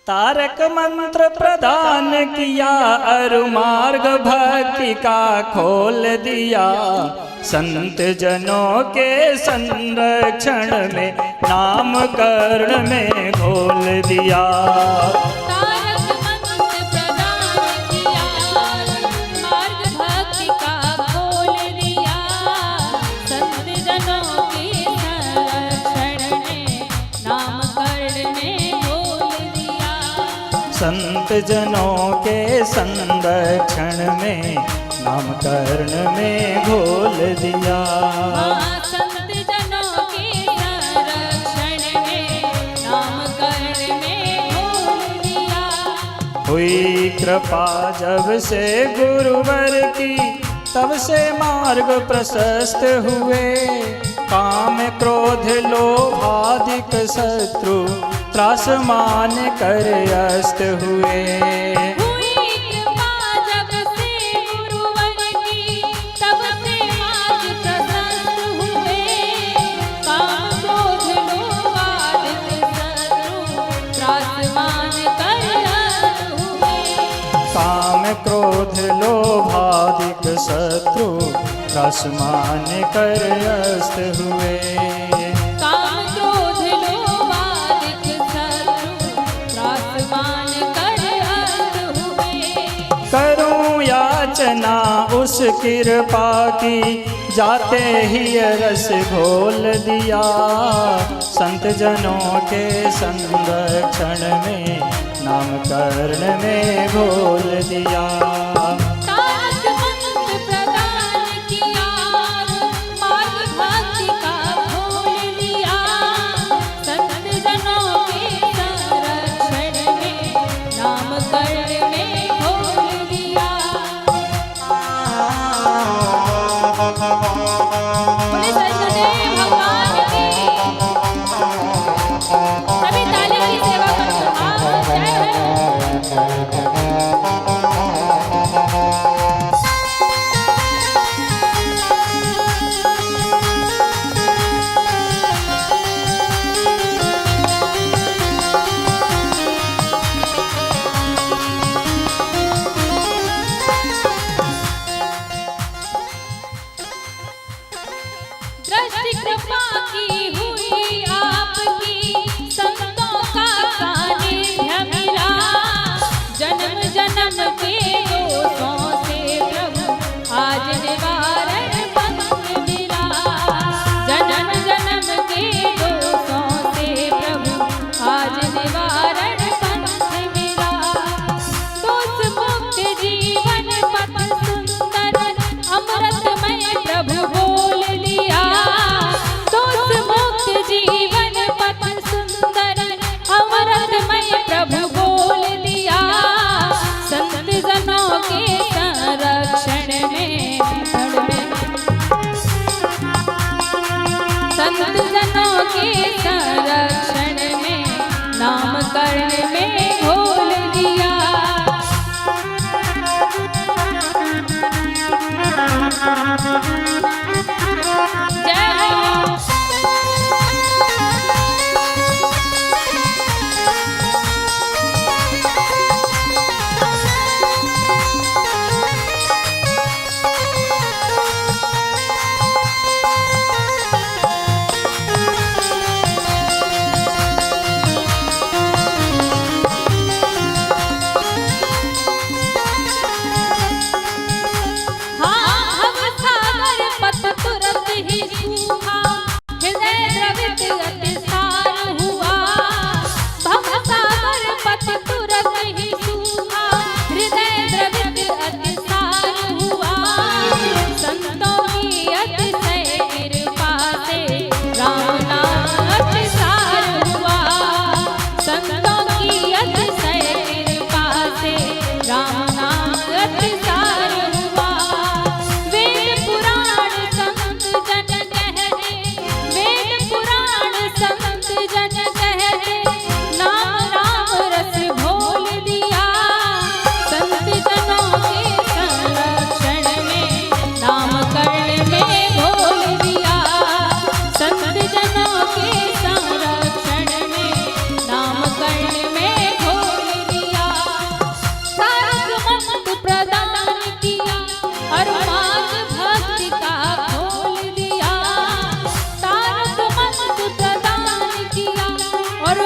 तारक मंत्र प्रदान किया और मार्ग भक्ति का खोल दिया। संत जनों के संरक्षण में नामकरण में घोल दिया। तारक मंत्र प्रदान किया और मार्ग भक्ति का खोल दिया। संत जनों के संरक्षण में नामकरण में घोल दिया। संत जनों के संरक्षण में नामकरण में घोल दिया। संत जनों के संरक्षण में नामकरण में घोल दिया। हुई कृपा जब से गुरुवर की तब से मार्ग प्रशस्त हुए। काम क्रोध लोभादिक शत्रु त्रास मान कर अस्त हुए। हुई कृपा जब से गुरुवर की तब से मार्ग प्रशस्त हुए। काम क्रोध लोभादिक शत्रु त्रास मान कर अस्त हुए। काम क्रोध लोभादिक शत्रु त्रास मान कर अस्त हुए। काम क्रोध लोभादिक शत्रु त्रास मान कर अस्त हुए। करूं याचना उस कृपा की जाते ही रस घोल दिया। संत जनों के संरक्षण में नामकरण में घोल दिया। तारक मंत्र प्रदान किया और मार्ग भक्ति का खोल दिया। संत जनों के संरक्षण में नामकरण में घोल दिया। बोले सद्गुरुदेव भगवान की। सभी ताली की सेवा करते हैं। जय हो।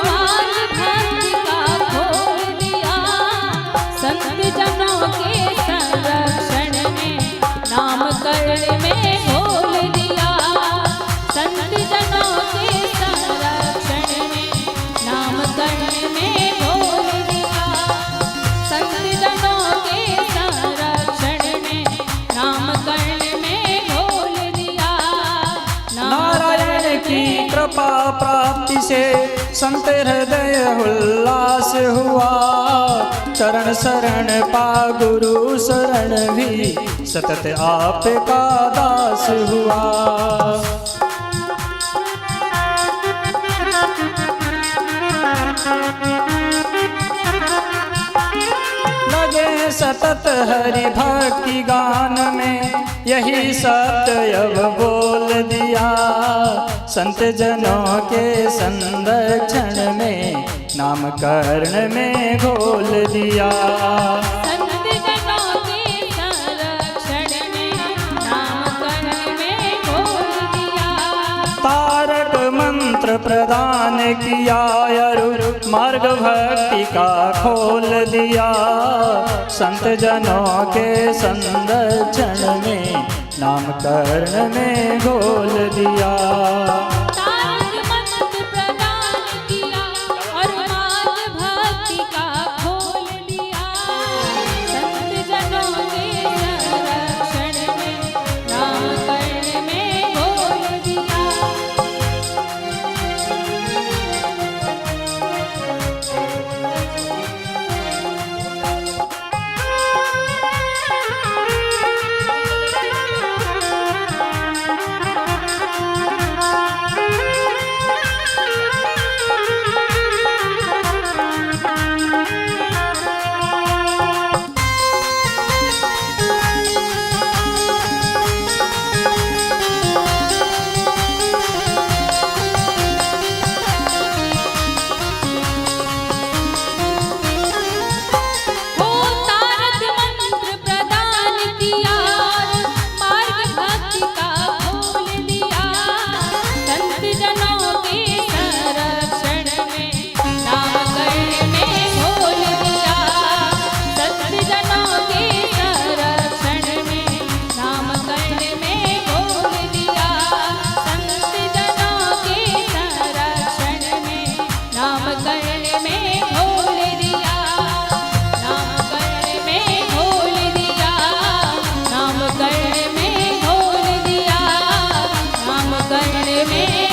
मार्ग भक्ति का खोल दिया। संत जनों के संरक्षण में नामकरण में खोल दिया। संत जनों के संरक्षण में नामकरण में खोल दिया। संत जनों के संरक्षण में नामकरण में खोल दिया। नारायण की कृपा प्राप्ति से संत हृदय उल्लास हुआ। चरण शरण पा गुरु शरण भी सतत आपका दास हुआ। लगे सतत हरि भक्ति गान में यही सत्य अब बोल दिया। संत जनों के संरक्षण में नामकरण में घोल दिया। संत जनों के संरक्षण में नामकरण में खोल दिया। तारक मंत्र प्रदान किया और मार्ग भक्ति का खोल दिया। संत जनों के संरक्षण में नामकरण में घोल दिया। तारक मंत्र प्रदान किया और मार्ग भक्ति का खोल दिया। संत जनों के संरक्षण में नामकरण में खोल दिया। नामकरण में खोल दिया। नामकरण में खोल दिया। नामकरण में खोल दिया। नामकरण में